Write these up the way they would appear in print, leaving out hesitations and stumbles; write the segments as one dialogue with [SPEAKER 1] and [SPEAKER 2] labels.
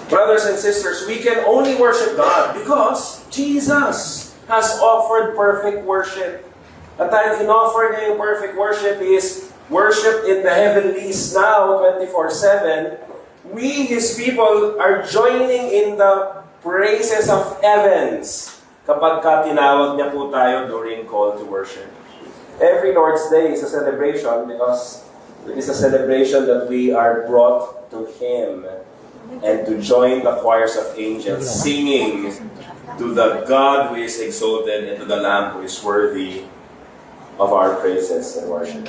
[SPEAKER 1] Brothers and sisters, we can only worship God because Jesus has offered perfect worship. At time in-offer niya yung perfect worship is worship in the heavenlies now, 24/7. We, His people, are joining in the praises of heavens kapag tinawag niya po tayo during call to worship. Every Lord's Day is a celebration because it is a celebration that we are brought to Him and to join the choirs of angels singing to the God who is exalted and to the Lamb who is worthy of our praises and worship.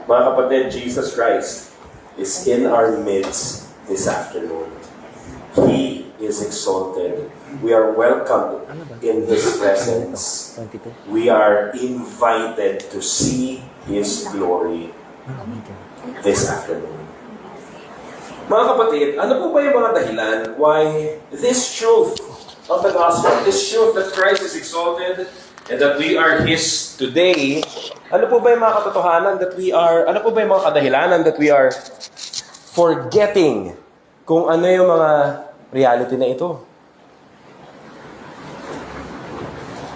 [SPEAKER 1] Mga kapatid, Jesus Christ is in our midst this afternoon. He is exalted. We are welcomed in His presence. We are invited to see His glory this afternoon. Mga kapatid, ano po ba yung mga dahilan why this truth of the gospel, this truth that Christ is exalted and that we are His today, ano po ba yung mga katotohanan that we are, ano po ba yung mga kadahilanan that we are forgetting kung ano yung mga reality na ito?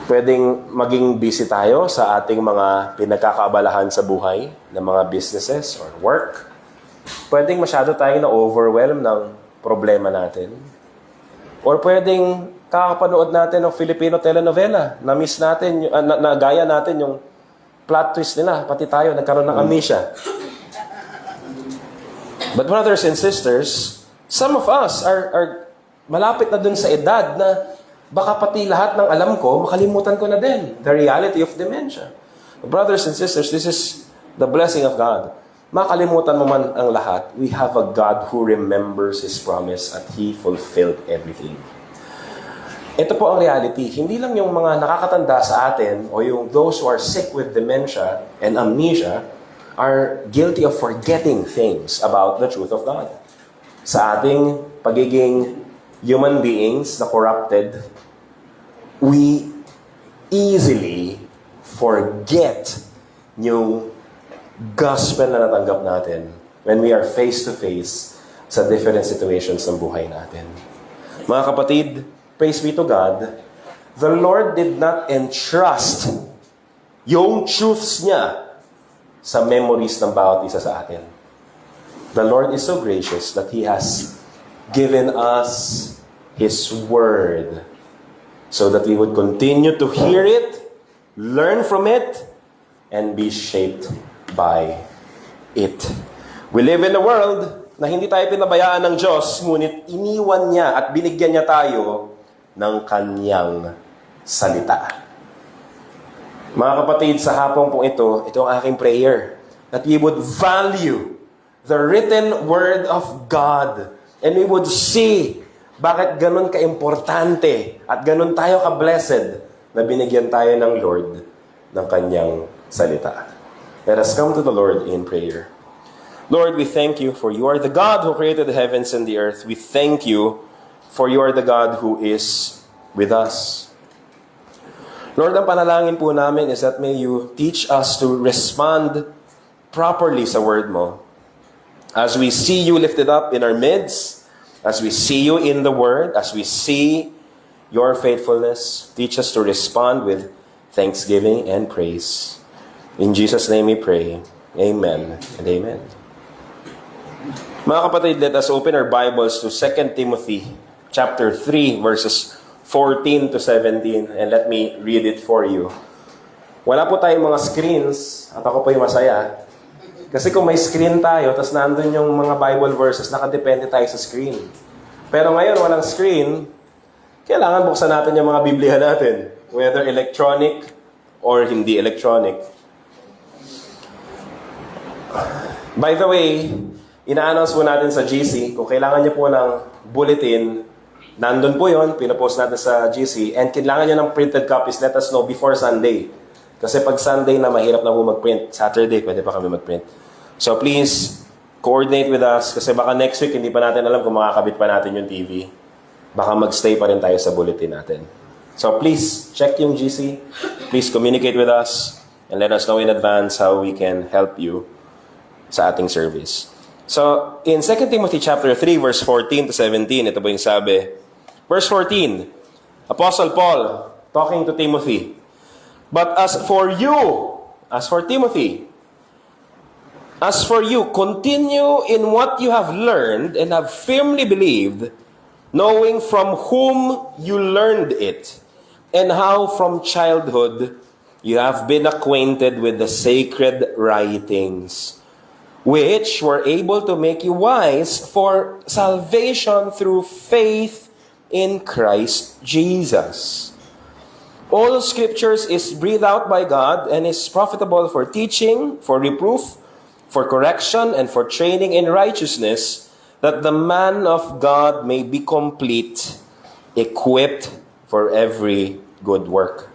[SPEAKER 1] Pwedeng maging busy tayo sa ating mga pinagkakaabalahan sa buhay ng mga businesses or work. Pwedeng masyado tayong na-overwhelm ng problema natin. Or pwedeng kakapanood natin ng Filipino telenovela. Na-miss natin, nagaya natin yung plot twist nila. Pati tayo, nagkaroon ng amnesia. But brothers and sisters, some of us are malapit na dun sa edad na baka pati lahat ng alam ko, makalimutan ko na din. The reality of dementia. Brothers and sisters, this is the blessing of God. Makalimutan mo man ang lahat, we have a God who remembers His promise at He fulfilled everything. Ito po ang reality. Hindi lang yung mga nakakatanda sa atin o yung those who are sick with dementia and amnesia are guilty of forgetting things about the truth of God. Sa ating pagiging human beings na corrupted, we easily forget yung gospel na natanggap natin when we are face-to-face sa different situations ng buhay natin. Mga kapatid, praise be to God, the Lord did not entrust yung truths niya sa memories ng bawat isa sa atin. The Lord is so gracious that He has given us His Word so that we would continue to hear it, learn from it, and be shaped by it. We live in a world na hindi tayo pinabayaan ng Diyos, ngunit iniwan niya at binigyan niya tayo ng Kanyang salita. Mga kapatid, sa hapong pong ito ang aking prayer, that we would value the written Word of God and we would see bakit ganun ka-importante at ganun tayo ka-blessed na binigyan tayo ng Lord ng Kanyang salita. Let us come to the Lord in prayer. Lord, we thank you for you are the God who created the heavens and the earth. We thank you for you are the God who is with us. Lord, ang panalangin po namin is that may you teach us to respond properly sa word mo. As we see you lifted up in our midst, as we see you in the word, as we see your faithfulness, teach us to respond with thanksgiving and praise. In Jesus' name we pray. Amen and amen. Mga kapatid, let us open our Bibles to 2 Timothy chapter 3, verses 14 to 17, and let me read it for you. Wala po tayong mga screens, at ako po yung masaya. Kasi kung may screen tayo, tapos nandun yung mga Bible verses, nakadepende tayo sa screen. Pero ngayon, walang screen, kailangan buksan natin yung mga Biblia natin, whether electronic or hindi electronic. By the way, ina-announce po natin sa GC, kung kailangan niyo po ng bulletin, nandun po yun, pinapost natin sa GC, and kailangan niyo ng printed copies, let us know before Sunday. Kasi pag Sunday na, mahirap na po mag-print. Saturday, pwede pa kami mag-print. So please, coordinate with us, kasi baka next week, hindi pa natin alam kung makakabit pa natin yung TV. Baka mag-stay pa rin tayo sa bulletin natin. So please, check yung GC. Please communicate with us, and let us know in advance how we can help you sa ating service. So, in 2 Timothy chapter 3, verse 14 to 17, ito po yung sabi. Verse 14, Apostle Paul talking to Timothy. But as for Timothy, as for you, continue in what you have learned and have firmly believed, knowing from whom you learned it, and how from childhood you have been acquainted with the sacred writings, which were able to make you wise for salvation through faith in Christ Jesus. All scriptures is breathed out by God and is profitable for teaching, for reproof, for correction, and for training in righteousness, that the man of God may be complete, equipped for every good work.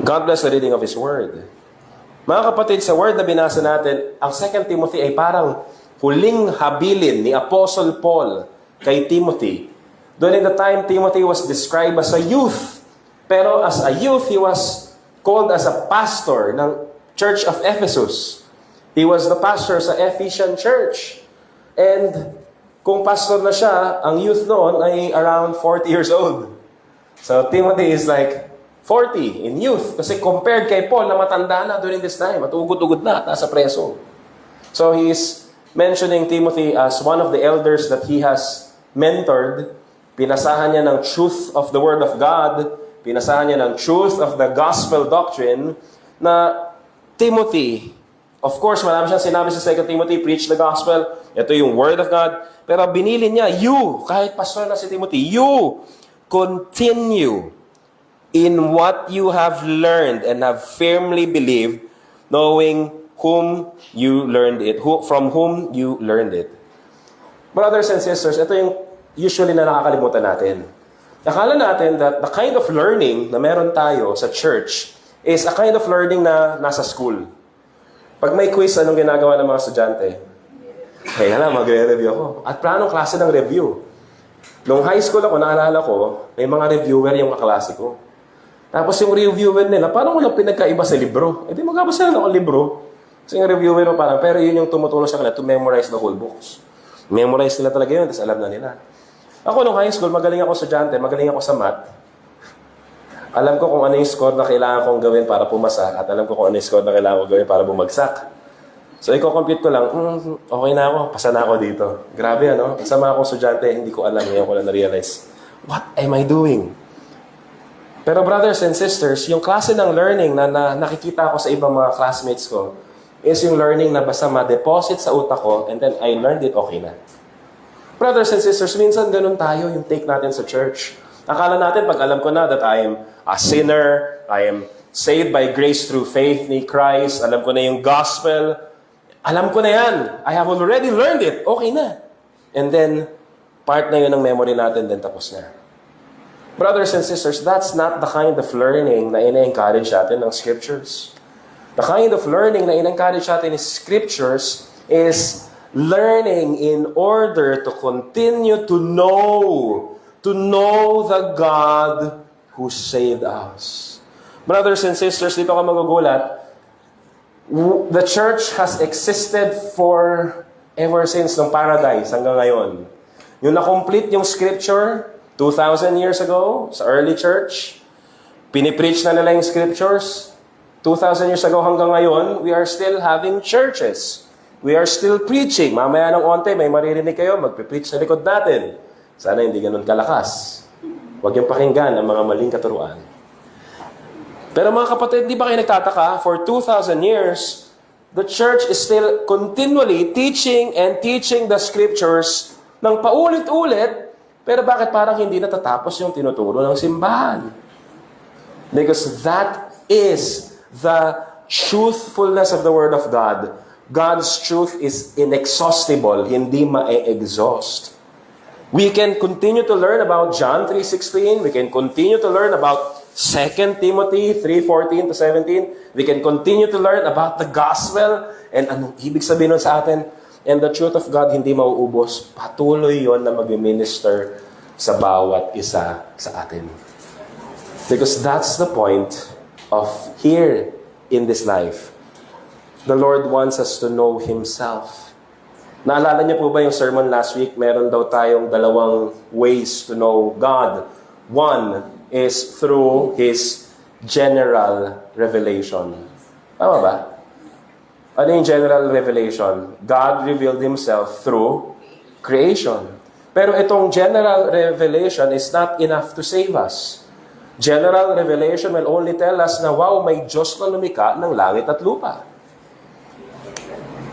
[SPEAKER 1] God bless the reading of His Word. Mga kapatid, sa word na binasa natin, ang 2 Timothy ay parang huling habilin ni Apostle Paul kay Timothy. During the time, Timothy was described as a youth. Pero as a youth, he was called as a pastor ng Church of Ephesus. He was the pastor sa Ephesian Church. And kung pastor na siya, ang youth noon ay around 40 years old. So Timothy is like 40 in youth. Kasi compared kay Paul na matanda na during this time. At ugod-ugod na, nasa preso. So he is mentioning Timothy as one of the elders that he has mentored. Pinasahan niya ng truth of the Word of God. Pinasahan niya ng truth of the gospel doctrine na Timothy, of course, marami siyang sinabi sa 2 Timothy, preach the gospel. Ito yung Word of God. Pero binili niya, you, kahit pastor na si Timothy, you continue in what you have learned and have firmly believed, knowing whom you learned it, from whom you learned it. Brothers and sisters, ito yung usually na nakakalimutan natin. Akala natin that the kind of learning na meron tayo sa church is a kind of learning na nasa school. Pag may quiz, anong ginagawa ng mga estudyante? Kaya na, magre-review ako. At paanong klase ng review? Nung high school ako, naalala ko, may mga reviewer yung kaklase ko. Tapos yung reviewer nila, parang walang pinagkaiba sa libro. Eh di magbabasa lang ako libro. Kasi yung reviewer mo parang, pero yun yung tumutulong sa kanila to memorize the whole books. Memorize nila talaga yun, tapos alam na nila. Ako nung high school, magaling ako estudyante, magaling ako sa math. Alam ko kung ano yung score na kailangan kong gawin para pumasa at alam ko kung ano yung score na kailangan kong gawin para bumagsak. So, i-compute ko lang, okay na ako, pasa na ako dito. Grabe, ano? Sama akong estudyante, hindi ko alam, ngayon ko lang na-realize, what am I doing? Pero brothers and sisters, yung klase ng learning na nakikita ko sa ibang mga classmates ko is yung learning na basta ma-deposit sa utak ko and then I learned it, okay na. Brothers and sisters, minsan ganun tayo yung take natin sa church. Akala natin, pag alam ko na that I am a sinner, I am saved by grace through faith ni Christ, alam ko na yung gospel, alam ko na yan. I have already learned it. Okay na. And then, part na yun ng memory natin, then tapos na. Brothers and sisters, that's not the kind of learning na ina-encourage natin ng Scriptures. The kind of learning na ina-encourage natin in Scriptures is learning in order to continue to know the God who saved us. Brothers and sisters, dito ka magugulat. The church has existed for ever since ng paradise hanggang ngayon. Yung na-complete yung scripture 2,000 years ago sa early church, pinipreach na nila yung scriptures. 2,000 years ago hanggang ngayon, we are still having churches. We are still preaching. Mamaya ng onte, may maririnig kayo, magpipreach sa likod natin. Sana hindi ganun kalakas. Huwag yung pakinggan ang mga maling katuruan. Pero mga kapatid, di ba kayo nagtataka? For 2,000 years, the church is still continually teaching and teaching the scriptures ng paulit-ulit. Pero bakit parang hindi natatapos yung tinuturo ng simbahan? Because that is the truthfulness of the Word of God. God's truth is inexhaustible, hindi ma-exhaust. We can continue to learn about John 3:16. We can continue to learn about 2 Timothy 3:14 to 17. We can continue to learn about the gospel and anong ibig sabihin nun sa atin. And the truth of God hindi mauubos. Patuloy yon na mag-minister sa bawat isa sa atin. Because that's the point of here in this life. The Lord wants us to know Himself. Naalala niyo po ba yung sermon last week? Meron daw tayong dalawang ways to know God. One is through His general revelation. Tama ba? Ano yung general revelation? God revealed Himself through creation. Pero itong general revelation is not enough to save us. General revelation will only tell us na, wow, may Diyos na lumikha ng langit at lupa.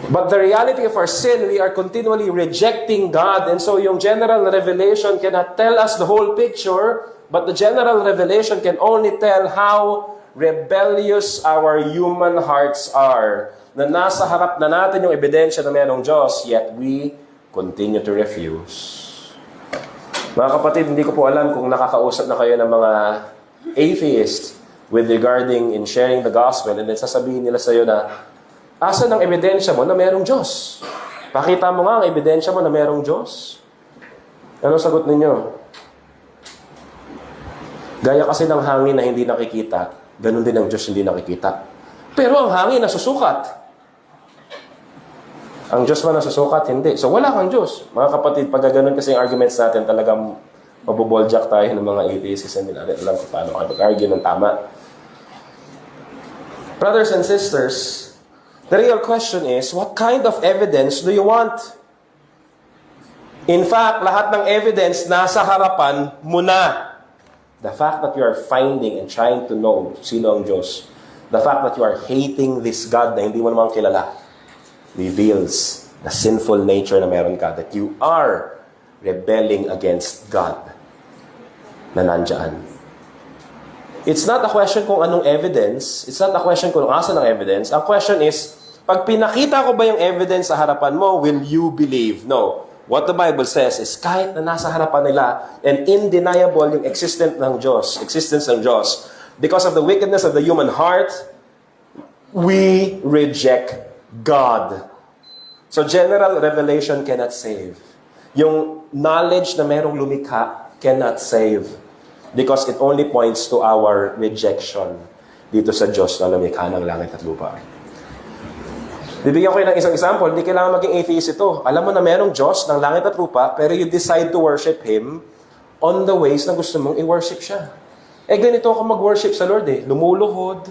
[SPEAKER 1] But the reality of our sin, we are continually rejecting God. And so yung general revelation cannot tell us the whole picture, but the general revelation can only tell how rebellious our human hearts are. Na nasa harap na natin yung ebidensya na mayroong Diyos, yet we continue to refuse. Mga kapatid, hindi ko po alam kung nakakausap na kayo ng mga atheist with regarding in sharing the gospel, and then sasabihin nila sa iyo na, asan ang ebidensya mo na mayroong Diyos? Pakita mo nga ang ebidensya mo na mayroong Diyos. Ano sagot ninyo? Gaya kasi ng hangin na hindi nakikita, ganun din ang Diyos hindi nakikita. Pero ang hangin nasusukat. Ang Diyos ba nasusukat? Hindi. So wala kang Diyos. Mga kapatid, pag ganun kasi yung arguments natin, talagang mabuboljak tayo ng mga atheists. Hindi natin alam kung paano mag-argue ng tama. Brothers and sisters, the real question is, what kind of evidence do you want? In fact, lahat ng evidence nasa harapan mo na. The fact that you are finding and trying to know sino ang Diyos, the fact that you are hating this God na hindi mo naman kilala, reveals the sinful nature na meron ka, that you are rebelling against God na nandyan. It's not a question kung anong evidence. It's not a question kung asan ang evidence. Ang question is, pag pinakita ko ba yung evidence sa harapan mo, will you believe? No. What the Bible says is, kahit na nasa harapan nila, and undeniable yung existence ng Diyos, because of the wickedness of the human heart, we reject God. So general revelation cannot save. Yung knowledge na merong lumikha cannot save. Because it only points to our rejection dito sa Diyos na lumikha ng langit at lupa. Bibigyan ko kayo ng isang example. Hindi kailangan maging atheist ito. Alam mo na merong Diyos ng langit at lupa, pero you decide to worship Him on the ways na gusto mong i-worship siya. Ganito ako mag-worship sa Lord lumuluhod,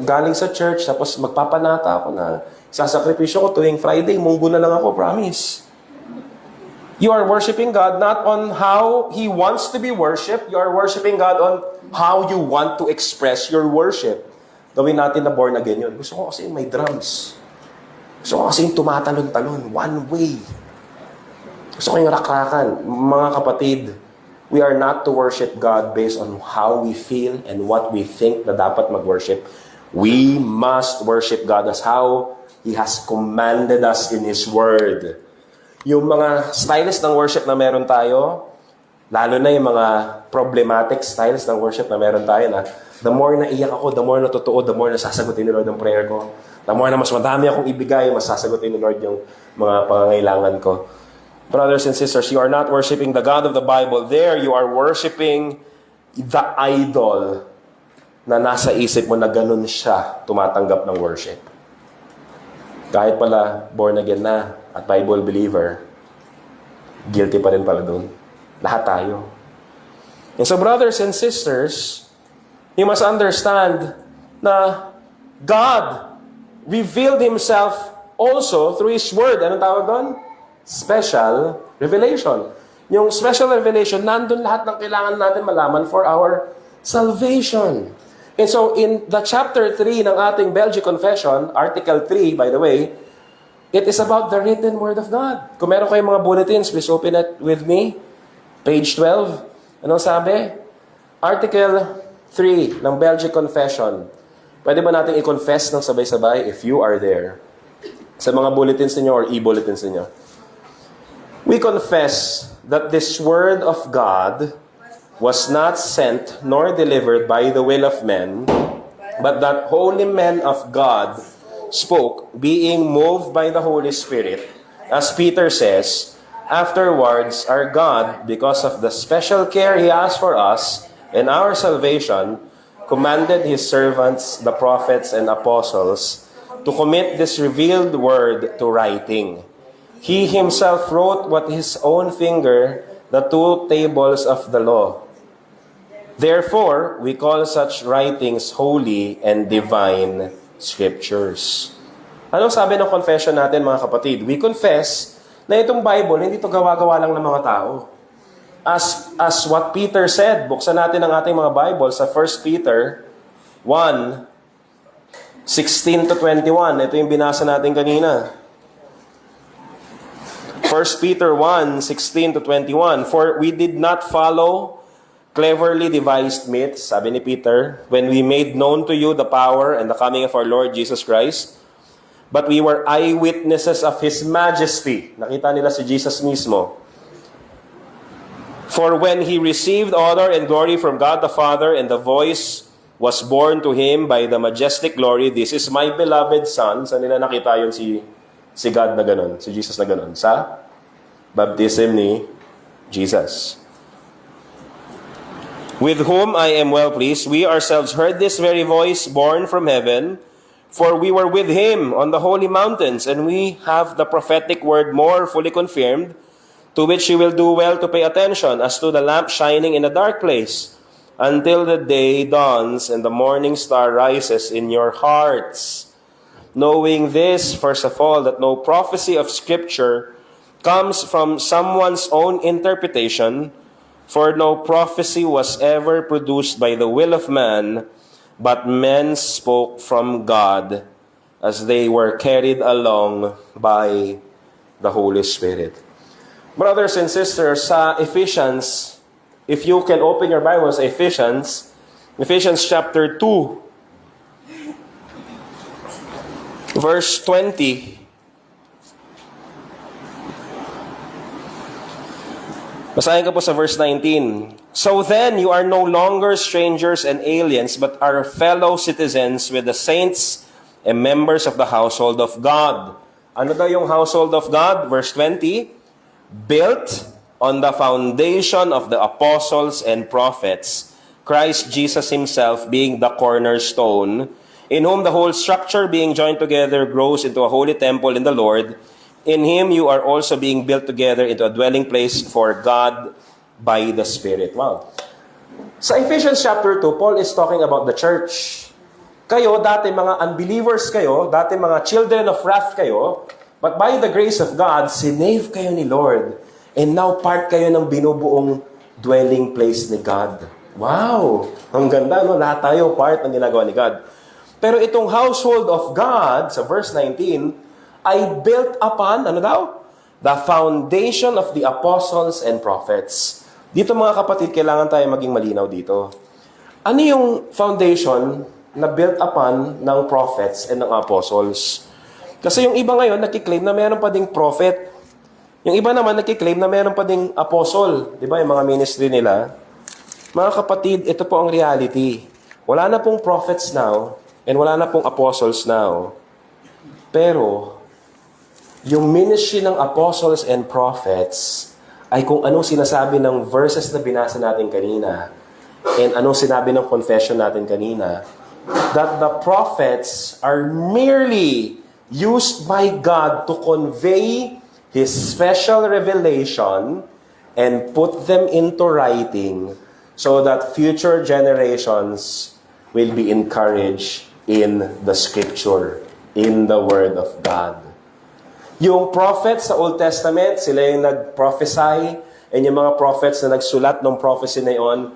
[SPEAKER 1] galing sa church, tapos magpapanata ako na sasakripisyo ko tuwing Friday, munggo na lang ako, promise. You are worshiping God not on how He wants to be worshipped. You are worshiping God on how you want to express your worship. Gawin natin na born again yun. Gusto ko kasi may drums. Gusto ko kasi tumatalon-talon. One way. Gusto ko yung rakrakan. Mga kapatid, we are not to worship God based on how we feel and what we think na dapat mag-worship. We must worship God as how He has commanded us in His Word. Yung mga styles ng worship na meron tayo, lalo na yung mga problematic styles ng worship na meron tayo na the more na iyak ako, the more na totoo, the more na sasagutin ni Lord ang prayer ko. The more na mas madami akong ibigay, mas sasagutin ni Lord yung mga pangangailangan ko. Brothers and sisters, you are not worshiping the God of the Bible. There, you are worshiping the idol na nasa isip mo na ganun siya tumatanggap ng worship. Kahit pala born again na at Bible believer, guilty pa rin pala doon. Lahat tayo. And so brothers and sisters, you must understand na God revealed Himself also through His Word. Anong tawag doon? Special revelation. Yung special revelation, nandun lahat ng kailangan natin malaman for our salvation. And so in the chapter 3 ng ating Belgic Confession, Article 3, by the way, it is about the written Word of God. Kung meron kayong mga bulletins, please open it with me. Page 12. Anong sabi? Article 3 ng Belgic Confession. Pwede ba natin i-confess ng sabay-sabay if you are there? Sa mga bulletins niyo or e-bulletins niyo. We confess that this Word of God was not sent nor delivered by the will of men, but that holy men of God spoke, being moved by the Holy Spirit. As Peter says, afterwards our God, because of the special care He has for us and our salvation, commanded His servants, the prophets and apostles, to commit this revealed word to writing. He Himself wrote with His own finger the two tables of the law. Therefore, we call such writings holy and divine scriptures. Ano sabi ng confession natin, mga kapatid? We confess na itong Bible, hindi ito gawa-gawa lang ng mga tao. As what Peter said, buksan natin ang ating mga Bible sa 1 Peter 1:16 to 21. Ito yung binasa natin kanina. 1 Peter 1:16 to 21. For we did not follow cleverly devised myths, sabi ni Peter, when we made known to you the power and the coming of our Lord Jesus Christ, but we were eyewitnesses of His majesty. Nakita nila si Jesus mismo. For when He received honor and glory from God the Father, and the voice was borne to Him by the majestic glory, this is my beloved Son. Saan nila nakita yun si God na ganun, si Jesus na ganun? Sa baptism ni Jesus. With whom I am well pleased, we ourselves heard this very voice borne from heaven, for we were with Him on the holy mountains, and we have the prophetic word more fully confirmed, to which you will do well to pay attention, as to the lamp shining in a dark place, until the day dawns and the morning star rises in your hearts. Knowing this, first of all, that no prophecy of Scripture comes from someone's own interpretation, for no prophecy was ever produced by the will of man, but men spoke from God as they were carried along by the Holy Spirit. Brothers and sisters, sa Ephesians, if you can open your Bibles, Ephesians chapter 2, verse 20. Basahin ko po sa verse 19. So then, you are no longer strangers and aliens, but are fellow citizens with the saints and members of the household of God. Ano daw yung household of God? Verse 20. Built on the foundation of the apostles and prophets, Christ Jesus Himself being the cornerstone, in whom the whole structure being joined together grows into a holy temple in the Lord. In Him you are also being built together into a dwelling place for God by the Spirit. Wow. Sa Ephesians chapter 2, Paul is talking about the church. Kayo, dati mga unbelievers kayo, dati mga children of wrath kayo, but by the grace of God, sinave kayo ni Lord. And now part kayo ng binubuong dwelling place ni God. Wow! Ang ganda, no? Lahat tayo part ng ginagawa ni God. Pero itong household of God, sa verse 19, ay built upon, ano daw? The foundation of the apostles and prophets. Dito mga kapatid, kailangan tayo maging malinaw dito. Ano yung foundation na built upon ng prophets and ng apostles? Kasi yung iba ngayon nakiklaim na meron pa ding prophet. Yung iba naman nakiklaim na meron pa ding apostle. Di ba yung mga ministry nila? Mga kapatid, ito po ang reality. Wala na pong prophets now and wala na pong apostles now. Pero, yung ministry ng apostles and prophets ay kung anong sinasabi ng verses na binasa natin kanina and anong sinabi ng confession natin kanina, that the prophets are merely used by God to convey His special revelation and put them into writing so that future generations will be encouraged in the Scripture, in the Word of God. Yung prophets sa Old Testament, sila yung nag-prophesy, and yung mga prophets na nagsulat ng prophecy na yon,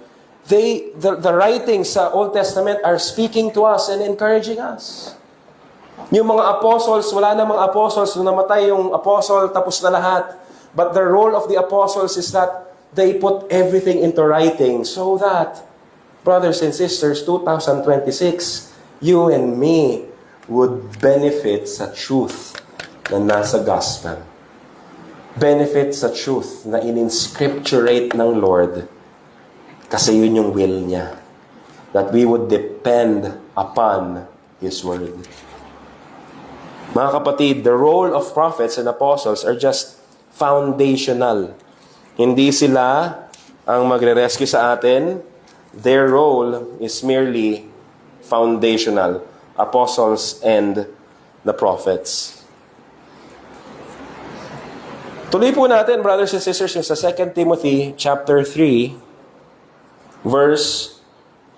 [SPEAKER 1] the writings sa Old Testament are speaking to us and encouraging us. Yung mga apostles, wala namang apostles. Nung namatay yung apostle, tapos na lahat. But the role of the apostles is that they put everything into writing so that, brothers and sisters, 2026, you and me would benefit sa truth na nasa gospel. Benefit sa truth na in-inscripturate ng Lord kasi yun yung will niya. That we would depend upon His Word. Mga kapatid, the role of prophets and apostles are just foundational. Hindi sila ang magre-rescue sa atin Their role is merely foundational, apostles and the prophets. Tuloy po natin, brothers and sisters, yung sa 2 Timothy chapter 3, verse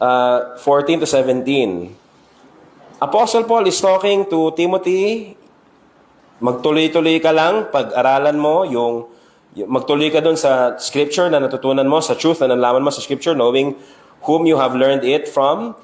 [SPEAKER 1] 14 to 17. Apostle Paul is talking to Timothy. Magtuloy-tuloy ka lang, pag-aralan mo magtuloy ka dun sa scripture na natutunan mo, sa truth na nalaman mo sa scripture, knowing whom you have learned it from.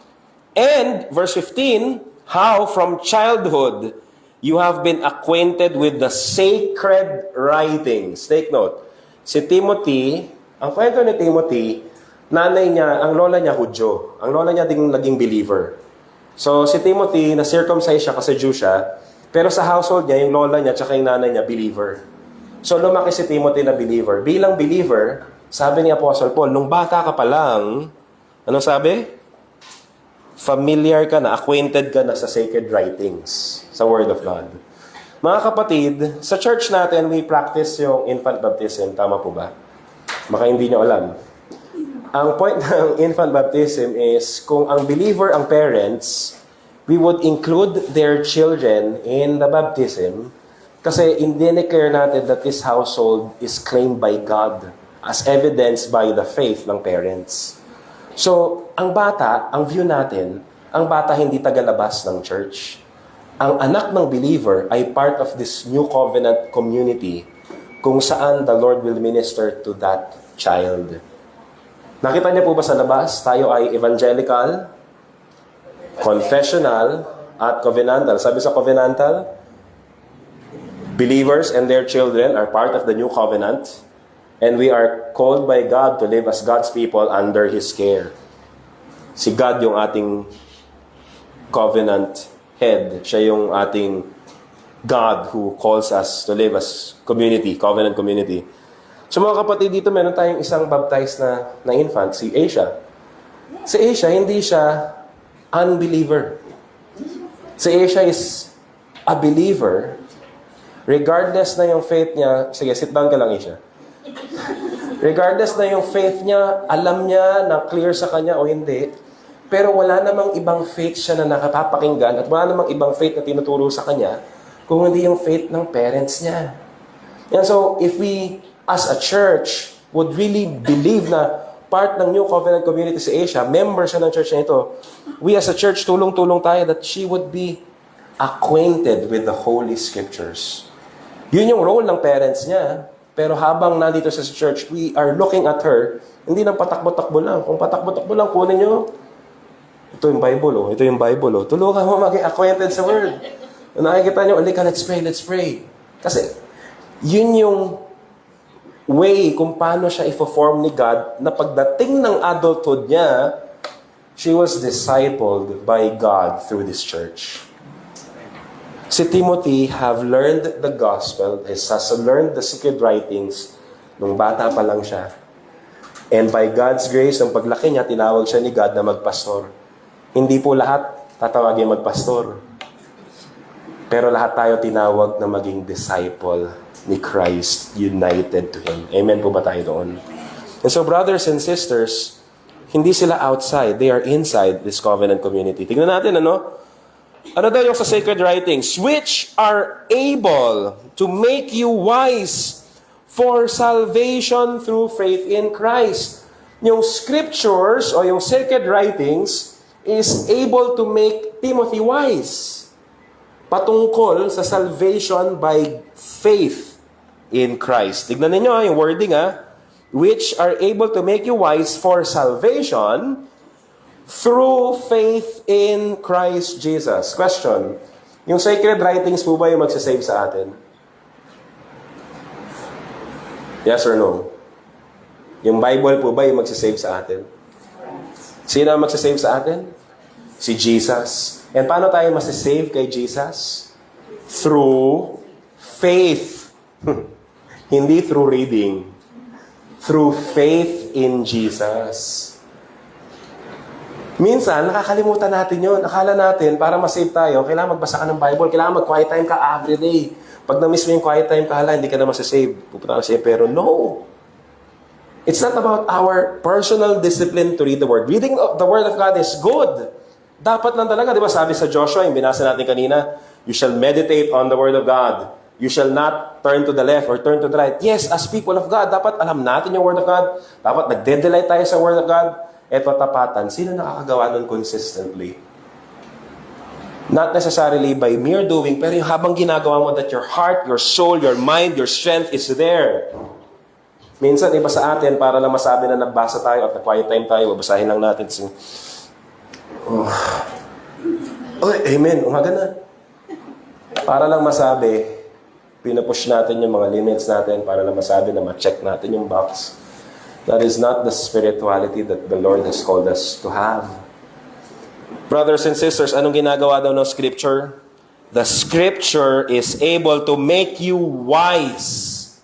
[SPEAKER 1] And, verse 15, how from childhood you have been acquainted with the sacred writings. Take note. Si Timothy, ang kwento ni Timothy, nanay niya, ang lola niya Hudyo. Ang lola niya ding naging believer. So, si Timothy, na-circumcise siya kasi Jew siya, pero sa household niya, yung lola niya at yung nanay niya, believer. So, lumaki si Timothy na believer. Bilang believer, sabi ni Apostle Paul, nung bata ka pa lang, anong sabi? Familiar ka na, acquainted ka na sa sacred writings, sa Word of God. Mga kapatid, sa church natin, we practice yung infant baptism. Tama po ba? Baka hindi nyo alam. Ang point ng infant baptism is, kung ang believer ang parents, we would include their children in the baptism kasi indicate natin that this household is claimed by God as evidenced by the faith ng parents. So, ang bata, ang view natin, ang bata hindi tagalabas ng church. Ang anak ng believer ay part of this new covenant community kung saan the Lord will minister to that child. Nakita niyo po ba sa labas, tayo ay evangelical, confessional, at covenantal. Sabi sa covenantal, believers and their children are part of the new covenant, and we are called by God to live as God's people under His care. Si God yung ating covenant head. Siya yung ating God who calls us to live as community, covenant community. So mga kapatid, dito meron tayong isang baptized na infant, si Asia. Si Asia, hindi siya unbeliever. Si Asia is a believer regardless na yung faith niya. Sige, sit down ka lang, Asia. Regardless na yung faith niya, alam niya na clear sa kanya o hindi, pero wala namang ibang faith siya na nakapapakinggan at wala namang ibang faith na tinuturo sa kanya kung hindi yung faith ng parents niya. And so, if we, as a church, would really believe na part ng New Covenant community si Asia, member siya ng church na ito, we as a church, tulong-tulong tayo that she would be acquainted with the Holy Scriptures. Yun yung role ng parents niya. Pero habang nandito sa church, we are looking at her, hindi nang patakbo-takbo lang. Kung patakbo-takbo lang, kunin nyo, ito yung Bible, oh. Ito yung Bible, oh. Tulungan mo maging acquainted sa Word. Nakikita nyo, alika, let's pray. Kasi, yun yung way kung paano siya i-form ni God na pagdating ng adulthood niya, she was discipled by God through this church. Si Timothy have learned the gospel, has learned the secret writings nung bata pa lang siya. And by God's grace, nung paglaki niya, tinawag siya ni God na magpastor. Hindi po lahat tatawagin magpastor. Pero lahat tayo tinawag na maging disciple ni Christ, united to Him. Amen po ba tayo doon? And so, brothers and sisters, hindi sila outside. They are inside this covenant community. Tingnan natin, ano? Ano daw yung sa sacred writings? Which are able to make you wise for salvation through faith in Christ. Yung scriptures o yung sacred writings is able to make Timothy wise patungkol sa salvation by faith in Christ. Tignan ninyo yung wording which are able to make you wise for salvation through faith in Christ Jesus. Question, yung sacred writings po ba yung magsasave sa atin? Yes or no? Yung Bible po ba yung magsasave sa atin? Sino ang magsasave sa atin? Si Jesus. And paano tayo masasave kay Jesus? Through faith. Hindi through reading. Through faith in Jesus. Minsan, nakakalimutan natin yun. Akala natin, para ma-save tayo, kailangan magbasa ka ng Bible, kailangan mag-quiet time ka every day. Pag na-miss mo yung quiet time ka, hindi ka na masasave. Pupunta ka siya, pero no. It's not about our personal discipline to read the Word. Reading the Word of God is good. Dapat lang talaga, di ba sabi sa Joshua, yung binasa natin kanina, you shall meditate on the Word of God. You shall not turn to the left or turn to the right. Yes, as people of God, dapat alam natin yung Word of God. Dapat nagde-delight tayo sa Word of God. Eto tapatan, sino nakakagawa nun consistently? Not necessarily by mere doing, pero yung habang ginagawa mo that your heart, your soul, your mind, your strength is there. Minsan, iba sa atin, para lang masabi na nagbasa tayo at na-quiet time tayo, babasahin lang natin. Oh, amen, umaga na. Para lang masabi, pinupush natin yung mga limits natin para lang masabi na ma-check natin yung box. That is not the spirituality that the Lord has called us to have. Brothers and sisters, anong ginagawa daw ng Scripture? The Scripture is able to make you wise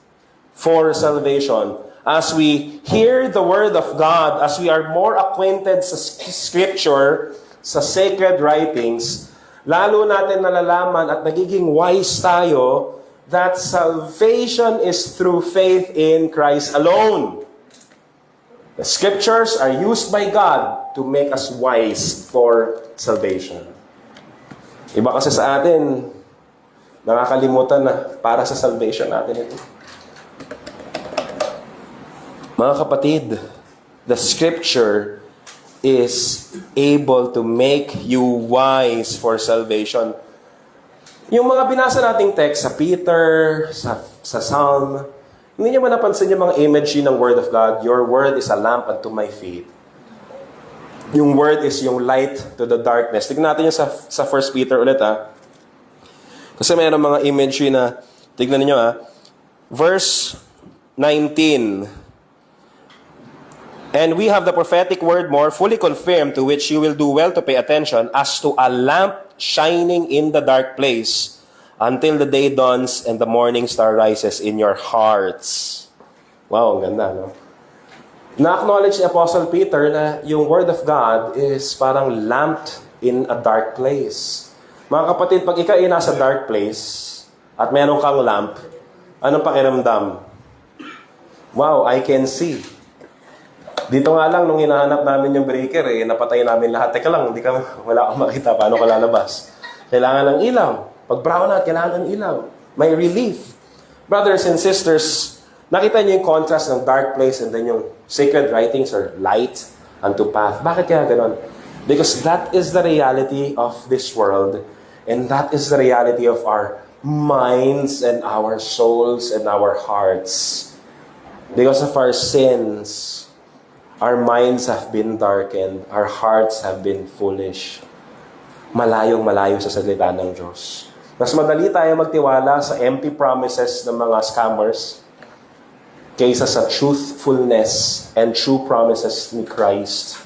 [SPEAKER 1] for salvation. As we hear the Word of God, as we are more acquainted sa Scripture, sa sacred writings, lalo natin nalalaman at nagiging wise tayo that salvation is through faith in Christ alone. The Scriptures are used by God to make us wise for salvation. Iba kasi sa atin, nakakalimutan na para sa salvation natin ito. Mga kapatid, the Scripture is able to make you wise for salvation. Yung mga binasa nating text sa Peter, sa Psalm, hindi niyo ba napansin yung mga imagery ng Word of God? Your Word is a lamp unto my feet. Yung Word is yung light to the darkness. Tignan natin yung sa 1 Peter ulit ha. Kasi mayroong mga imagery na, tignan niyo ha. Verse 19. And we have the prophetic word more fully confirmed, to which you will do well to pay attention, as to a lamp shining in the dark place until the day dawns and the morning star rises in your hearts. Wow, ang ganda, no? Na-acknowledge ni Apostle Peter na yung Word of God is parang lamp in a dark place. Mga kapatid, pag ikaw ay nasa dark place at meron kang lamp, anong pakiramdam? Wow, I can see. Dito nga lang, nung hinahanap namin yung breaker, napatay namin lahat. Teka lang, wala akong makita paano ka lalabas. Kailangan ng ilaw. Pag brown out, kailangan ng ilaw. May relief. Brothers and sisters, nakita niyo yung contrast ng dark place and then yung sacred writings are light unto path. Bakit kaya ganon? Because that is the reality of this world, and that is the reality of our minds and our souls and our hearts. Because of our sins, our minds have been darkened. Our hearts have been foolish. Malayong-malayo sa salita ng Diyos. Mas madali tayo magtiwala sa empty promises ng mga scammers kaysa sa truthfulness and true promises ni Christ.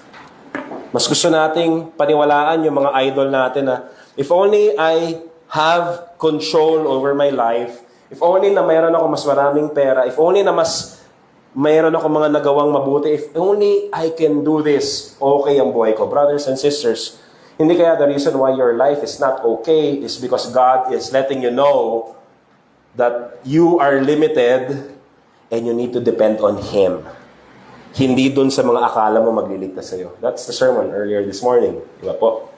[SPEAKER 1] Mas gusto nating paniwalaan yung mga idol natin na if only I have control over my life, if only na mayroon ako mas maraming pera, if only na mas mayroon ako mga nagawang mabuti. If only I can do this, okay ang buhay ko. Brothers and sisters, hindi kaya the reason why your life is not okay is because God is letting you know that you are limited and you need to depend on Him. Hindi dun sa mga akala mo magliligtas sa'yo. That's the sermon earlier this morning. Diba po?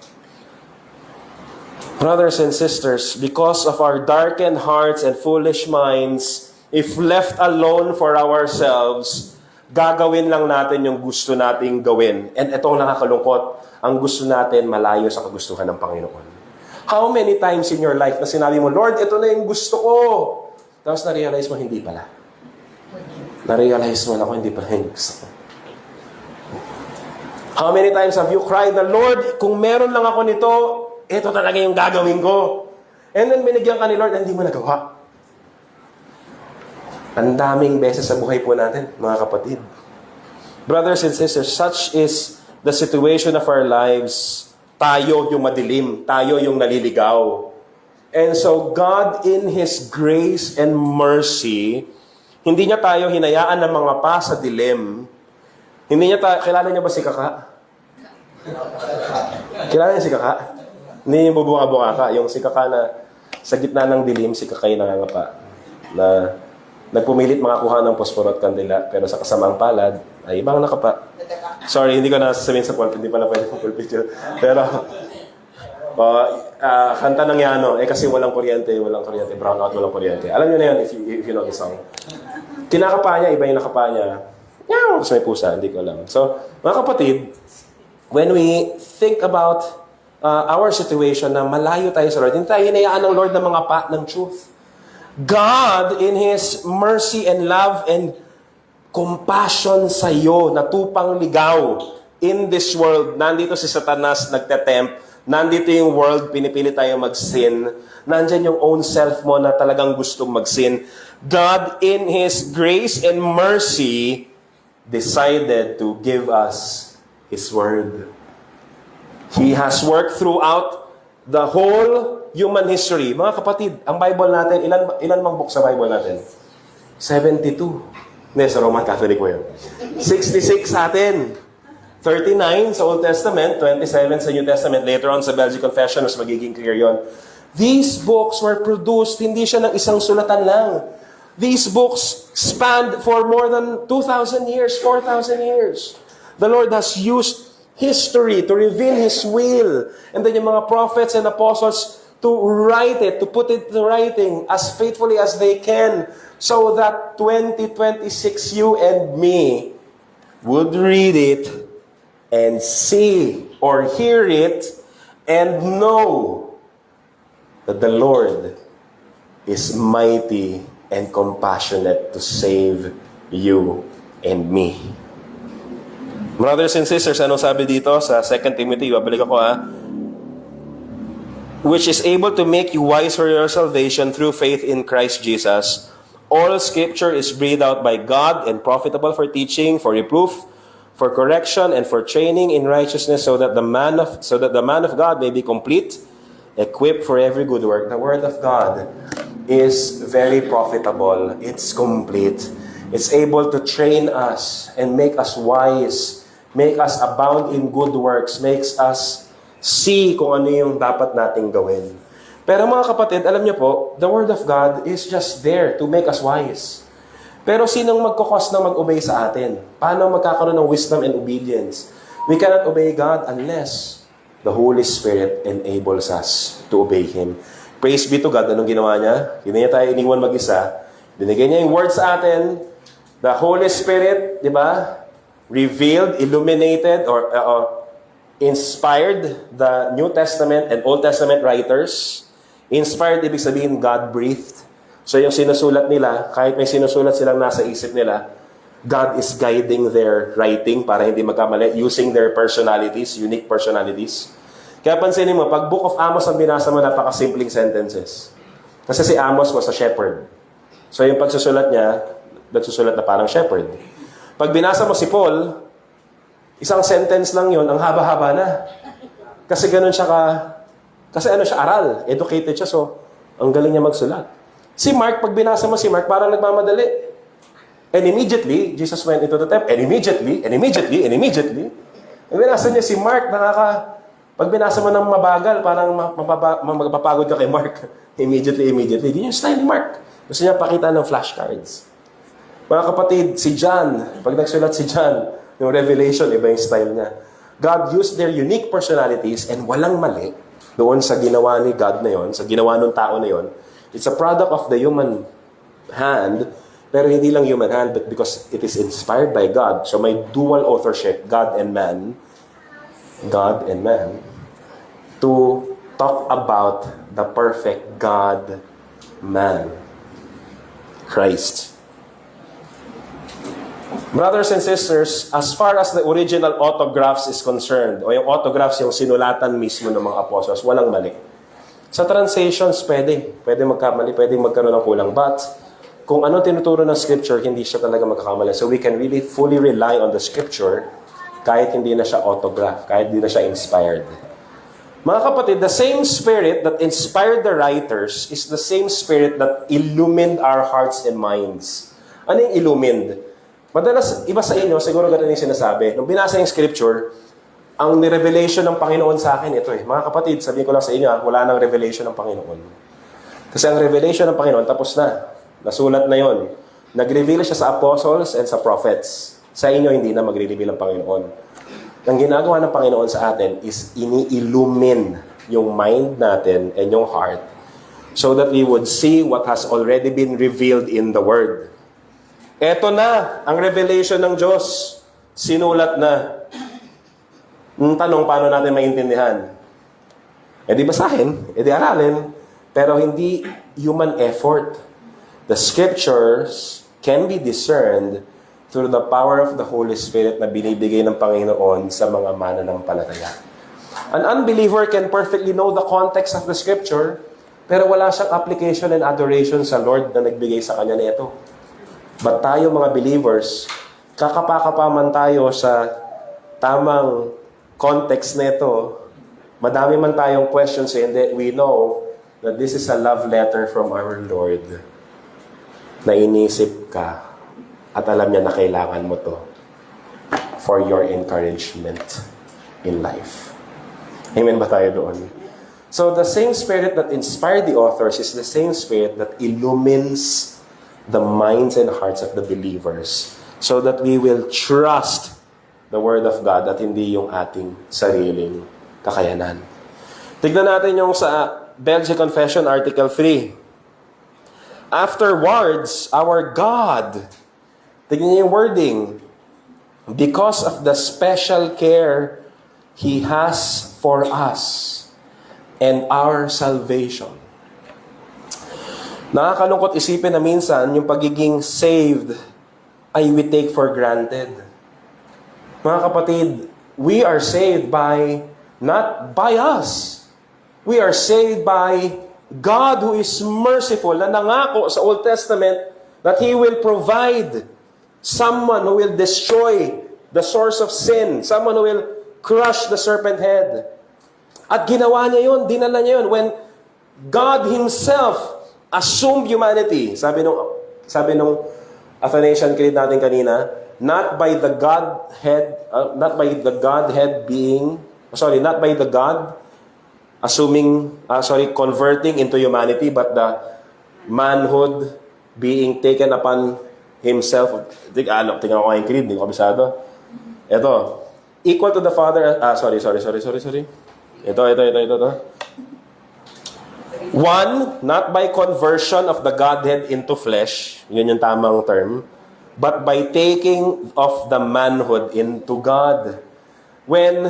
[SPEAKER 1] Brothers and sisters, because of our darkened hearts and foolish minds, if left alone for ourselves, gagawin lang natin yung gusto nating gawin. And itong nakakalungkot, ang gusto natin malayo sa kagustuhan ng Panginoon. How many times in your life na sinabi mo, Lord, ito na yung gusto ko. Tapos na-realize mo, hindi pala. Na-realize mo na ako, hindi pala yung gusto ko. How many times have you cried na, Lord, kung meron lang ako nito, ito talaga yung gagawin ko. And then binigyan ka ni Lord, hindi mo nagawa. Ang daming beses sa buhay po natin, mga kapatid. Brothers and sisters, such is the situation of our lives. Tayo yung madilim. Tayo yung naliligaw. And so, God in His grace and mercy, hindi niya tayo hinayaan ng mga pa sa dilim. Hindi niya tayo, kilala niya ba si Kaka? Kilala niya si Kaka? Hindi niya bubuka-buka ka. Yung si Kaka na sa gitna ng dilim, si Kaka yung nangangapa. Na nagpumilit makakuha ng posporo at kandila, pero sa kasamang palad, ay ibang nakapa. Sorry, hindi ko na sasabihin sa pulpit, hindi pala pwede kong pulpit yun. Pero, kanta ng Yano, kasi walang kuryente, brownout, walang kuryente. Alam niyo na yun if you know the song. Kinakapa niya, iba yung nakapa niya. Tapos may pusa, hindi ko alam. So, mga kapatid, when we think about our situation na malayo tayo sa Lord, hindi tayo hinayaan ng Lord ng mga ng truth. God, in His mercy and love and compassion sa iyo, natupang ligaw in this world. Nandito si Satanas nagtetempt. Nandito yung world, pinipili tayo mag-sin. Nandyan yung own self mo na talagang gustong mag-sin. God, in His grace and mercy, decided to give us His Word. He has worked throughout the whole human history. Mga kapatid, ang Bible natin, ilan mang book sa Bible natin? 72. Hindi, sa Roman Catholic ko yun. 66 sa atin. 39 sa Old Testament, 27 sa New Testament. Later on sa Belgian Confession, mas magiging clear yon. These books were produced, hindi siya ng isang sulatan lang. These books spanned for more than 2,000 years, 4,000 years. The Lord has used history to reveal His will. And then yung mga prophets and apostles to write it, to put it to writing as faithfully as they can, so that 2026 you and me would read it and see or hear it and know that the Lord is mighty and compassionate to save you and me. Brothers and sisters, anong sabi dito sa 2 Timothy? Babalik ako which is able to make you wise for your salvation through faith in Christ Jesus. All Scripture is breathed out by God and profitable for teaching, for reproof, for correction, and for training in righteousness, so that the man of God may be complete, equipped for every good work. The Word of God is very profitable. It's complete. It's able to train us and make us wise, make us abound in good works, makes us see kung ano yung dapat nating gawin. Pero mga kapatid, alam niyo po, the Word of God is just there to make us wise. Pero sinong magkukos na mag-obey sa atin? Paano magkakaroon ng wisdom and obedience? We cannot obey God unless the Holy Spirit enables us to obey Him. Praise be to God. Anong ginawa niya? Hindi niya tayo iniwan mag-isa. Binigay niya yung Word sa atin. The Holy Spirit, di ba? Revealed, illuminated, or inspired the New Testament and Old Testament writers. Inspired, ibig sabihin, God-breathed. So yung sinusulat nila, kahit may sinusulat silang nasa isip nila, God is guiding their writing para hindi magkamali, using their personalities, unique personalities. Kaya pansinin mo, pag Book of Amos ang binasa mo, napaka-simpleng sentences. Kasi si Amos was a shepherd. So yung pagsusulat niya, nagsusulat na parang shepherd. Pag binasa mo si Paul, isang sentence lang yon, ang haba-haba na. Kasi ganun siya kasi siya aral, educated siya, so ang galing niya magsulat. Si Mark, pag binasa mo si Mark, parang nagmamadali. And immediately, Jesus went into the temple. And immediately. Pag binasa niya si Mark, pag binasa mo ng mabagal, parang magpapagod ka kay Mark. Immediately. Yun yung style ni Mark. Gusto niya pakita ng flashcards. Mga kapatid, si John, pag nagsulat si John, yung Revelation, iba yung style niya. God used their unique personalities and walang mali doon sa ginawa ni God na yon, sa ginawa ng tao na yon. It's a product of the human hand, pero hindi lang human hand, but because it is inspired by God. So may dual authorship, God and man, to talk about the perfect God-man, Christ. Brothers and sisters, as far as the original autographs is concerned, o yung autographs yung sinulatan mismo ng mga apostles, walang mali. Sa translations, pwede magkamali, pwede magkaroon ng kulang. But, kung ano tinuturo ng Scripture, hindi siya talaga magkakamali. So we can really fully rely on the Scripture kahit hindi na siya autograph, kahit hindi na siya inspired. Mga kapatid, the same Spirit that inspired the writers is the same Spirit that illumined our hearts and minds. Ano yung illumined? Madalas, iba sa inyo, siguro ganun yung sinasabi. Nung binasa yung Scripture, ang ni-revelation ng Panginoon sa akin, ito Mga kapatid, sabihin ko lang sa inyo, wala nang revelation ng Panginoon. Kasi ang revelation ng Panginoon, tapos na. Nasulat na yon. Nag-reveal siya sa apostles and sa prophets. Sa inyo, hindi na magre-reveal ang Panginoon. Ang ginagawa ng Panginoon sa atin is ini-illumine yung mind natin and yung heart so that we would see what has already been revealed in the Word. Eto na, ang revelation ng Diyos. Sinulat na. Ang tanong, paano natin maintindihan? E di basahin, e di aralin, pero hindi human effort. The Scriptures can be discerned through the power of the Holy Spirit na binibigay ng Panginoon sa mga mananampalataya. An unbeliever can perfectly know the context of the Scripture, pero wala siyang application and adoration sa Lord na nagbigay sa kanya nito. But tayo mga believers, kakapa-kapa man tayo sa tamang context nito, madami man tayong questions and we know that this is a love letter from our Lord na inisip ka at alam niya na kailangan mo to for your encouragement in life. Amen ba tayo doon? So the same Spirit that inspired the authors is the same Spirit that illumines the minds and hearts of the believers so that we will trust the Word of God at hindi yung ating sariling kakayanan. Tignan natin yung sa Belgian Confession, Article 3. Afterwards, our God, tignan niyo yung wording, because of the special care He has for us and our salvation. Nakakalungkot isipin na minsan yung pagiging saved ay we take for granted. Mga kapatid, we are saved not by us. We are saved by God who is merciful na nangako sa Old Testament that He will provide someone who will destroy the source of sin, someone who will crush the serpent head. At ginawa niya yun, dinala niya yun. When God Himself assumed humanity, sabi nung Athanasian Creed natin kanina, not by the Godhead converting into humanity, but the manhood being taken upon Himself. Tingnan ko yung creed, hindi ko kabisado. Ito, equal to the Father, sorry. Ito. One, not by conversion of the Godhead into flesh, yun yung tamang term, but by taking of the manhood into God. When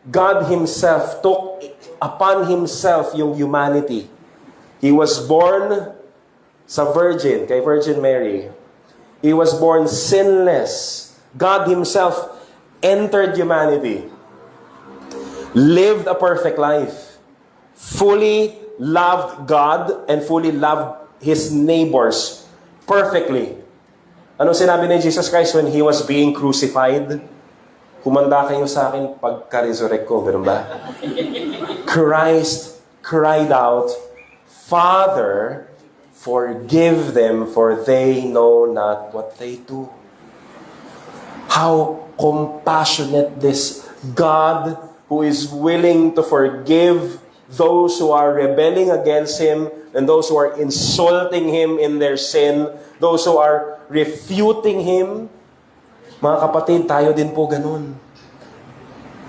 [SPEAKER 1] God Himself took upon Himself yung humanity, He was born sa Virgin, kay Virgin Mary. He was born sinless. God Himself entered humanity, lived a perfect life, fully loved God and fully loved His neighbors perfectly. Anong sinabi ni Jesus Christ when He was being crucified? Humanda kayo sa akin pagka-resurrect ko. Ganun ba? Christ cried out, Father, forgive them for they know not what they do. How compassionate this God who is willing to forgive those who are rebelling against Him and those who are insulting Him in their sin, those who are refuting Him. Mga kapatid, tayo din po ganun.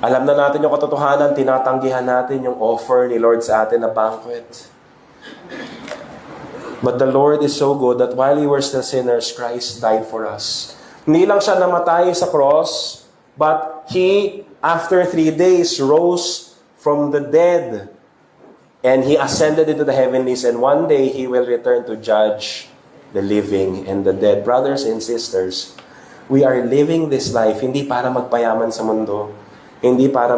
[SPEAKER 1] Alam na natin yung katotohanan, tinatanggihan natin yung offer ni Lord sa atin na banquet. But the Lord is so good that while we were still sinners, Christ died for us. Hindi lang siya namatay sa cross, but He, after 3 days, rose from the dead. And He ascended into the heavenlies, and one day He will return to judge the living and the dead. Brothers and sisters, we are living this life hindi para magpayaman sa mundo, hindi para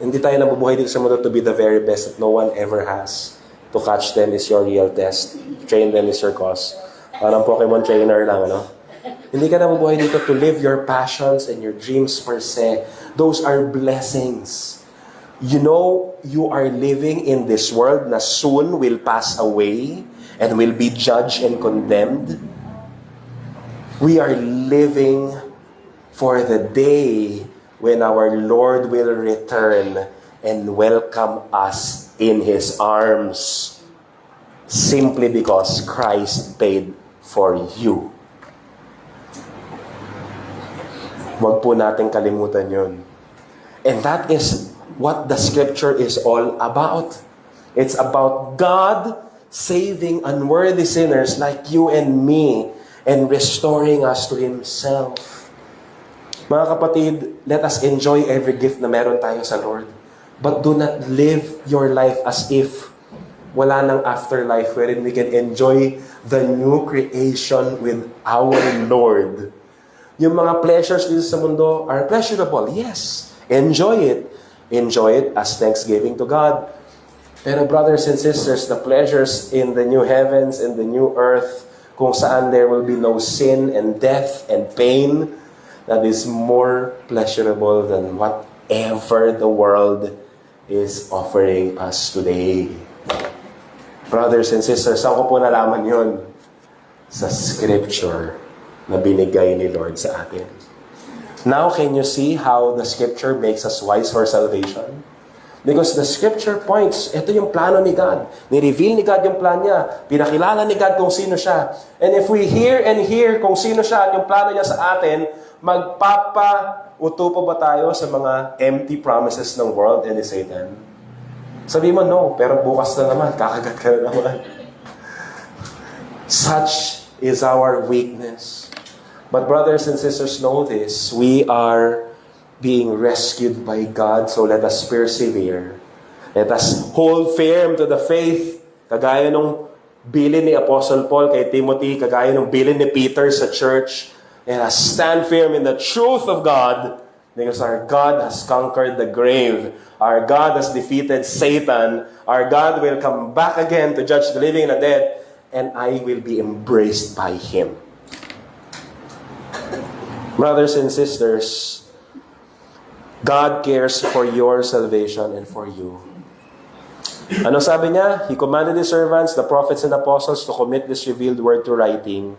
[SPEAKER 1] hindi tayo nabubuhay dito sa mundo to be the very best that no one ever has. To catch them is your real test. Train them is your cause. Parang Pokemon trainer lang, ano? Hindi ka nabubuhay dito to live your passions and your dreams per se. Those are blessings. You know, you are living in this world na soon will pass away and will be judged and condemned. We are living for the day when our Lord will return and welcome us in His arms simply because Christ paid for you. Huwag po natin kalimutan yun. And that is what the Scripture is all about. It's about God saving unworthy sinners like you and me and restoring us to Himself. Mga kapatid, let us enjoy every gift na meron tayo sa Lord. But do not live your life as if wala nang afterlife wherein we can enjoy the new creation with our Lord. Yung mga pleasures dito sa mundo are pleasurable. Yes, enjoy it. Enjoy it as thanksgiving to God. Pero brothers and sisters, the pleasures in the new heavens and the new earth, kung saan there will be no sin and death and pain, that is more pleasurable than whatever the world is offering us today. Brothers and sisters, saan ko po nalaman yun? Sa Scripture na binigay ni Lord sa atin. Now, can you see how the Scripture makes us wise for salvation? Because the Scripture points, ito yung plano ni God. Ni-reveal ni God yung plan niya. Pinakilala ni God kung sino siya. And if we hear and hear kung sino siya at yung plano niya sa atin, magpapauto pa ba tayo sa mga empty promises ng world and ni Satan? Sabi mo, no, pero bukas na naman, kakagat ka na naman. Such is our weakness. But brothers and sisters, know this. We are being rescued by God, so let us persevere. Let us hold firm to the faith, kagaya nung bilin ni Apostle Paul kay Timothy, kagaya nung bilin ni Peter sa church. Let us stand firm in the truth of God, because our God has conquered the grave. Our God has defeated Satan. Our God will come back again to judge the living and the dead, and I will be embraced by Him. Brothers and sisters, God cares for your salvation and for you. Ano sabi niya? He commanded His servants, the prophets and apostles, to commit this revealed word to writing.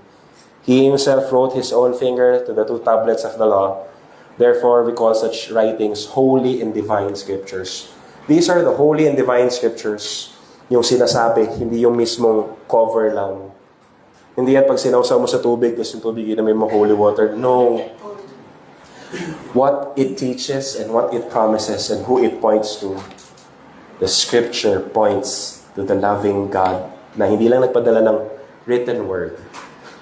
[SPEAKER 1] He Himself wrote His own finger to the two tablets of the law. Therefore, we call such writings holy and divine scriptures. These are the holy and divine scriptures. Yung sinasabi, hindi yung mismong cover lang. Hindi yan pag sinawsaw mo sa tubig, tapos yung tubig yun na may holy water. No. What it teaches and what it promises and who it points to. The Scripture points to the loving God na hindi lang nagpadala ng written word,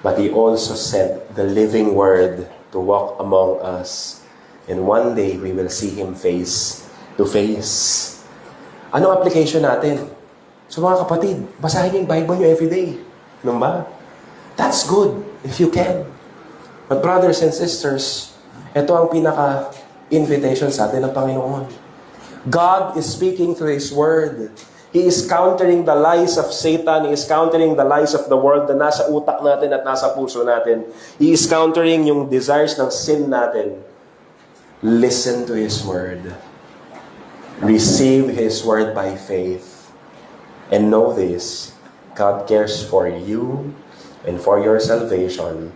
[SPEAKER 1] but He also sent the living word to walk among us. And one day, we will see Him face to face. Anong application natin? So mga kapatid, basahin yung Bible nyo everyday. Ano ba? That's good, if you can. But brothers and sisters, ito ang pinaka-invitation sa atin ng Panginoon. God is speaking through His Word. He is countering the lies of Satan. He is countering the lies of the world na nasa utak natin at nasa puso natin. He is countering yung desires ng sin natin. Listen to His Word. Receive His Word by faith. And know this, God cares for you and for your salvation,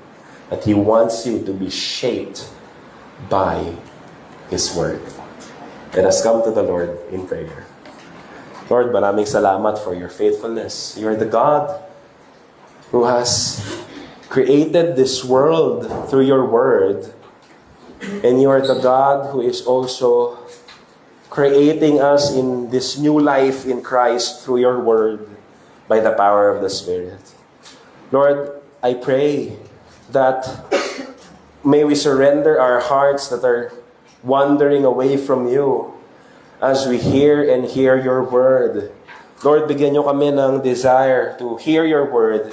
[SPEAKER 1] that He wants you to be shaped by His Word. Let us come to the Lord in prayer. Lord, maraming salamat for your faithfulness. You are the God who has created this world through your Word. And you are the God who is also creating us in this new life in Christ through your Word by the power of the Spirit. Lord, I pray that may we surrender our hearts that are wandering away from you as we hear and hear your word. Lord, bigyan niyo kami ng desire to hear your word.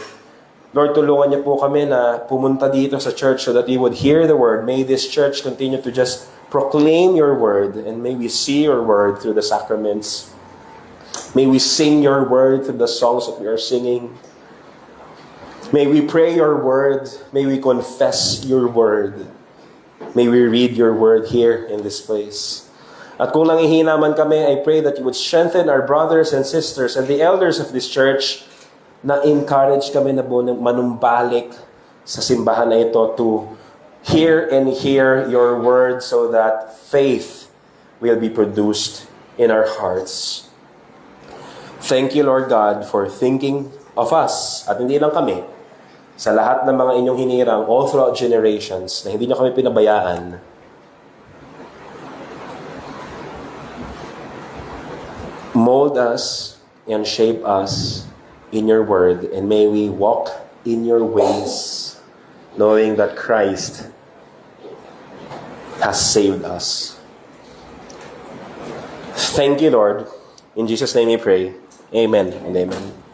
[SPEAKER 1] Lord, tulungan niyo po kami na pumunta dito sa church so that we would hear the word. May this church continue to just proclaim your word, and may we see your word through the sacraments. May we sing your word through the songs that we are singing. May we pray your word. May we confess your word. May we read your word here in this place. At kung nangihina man kami, I pray that you would strengthen our brothers and sisters and the elders of this church na encourage kami na manumbalik sa simbahan na ito to hear and hear your word so that faith will be produced in our hearts. Thank you, Lord God, for thinking of us, at hindi lang kami, sa lahat ng mga inyong hinirang all throughout generations na hindi nyo kami pinabayaan, mold us and shape us in your word, and may we walk in your ways, knowing that Christ has saved us. Thank you, Lord. In Jesus' name we pray. Amen and amen.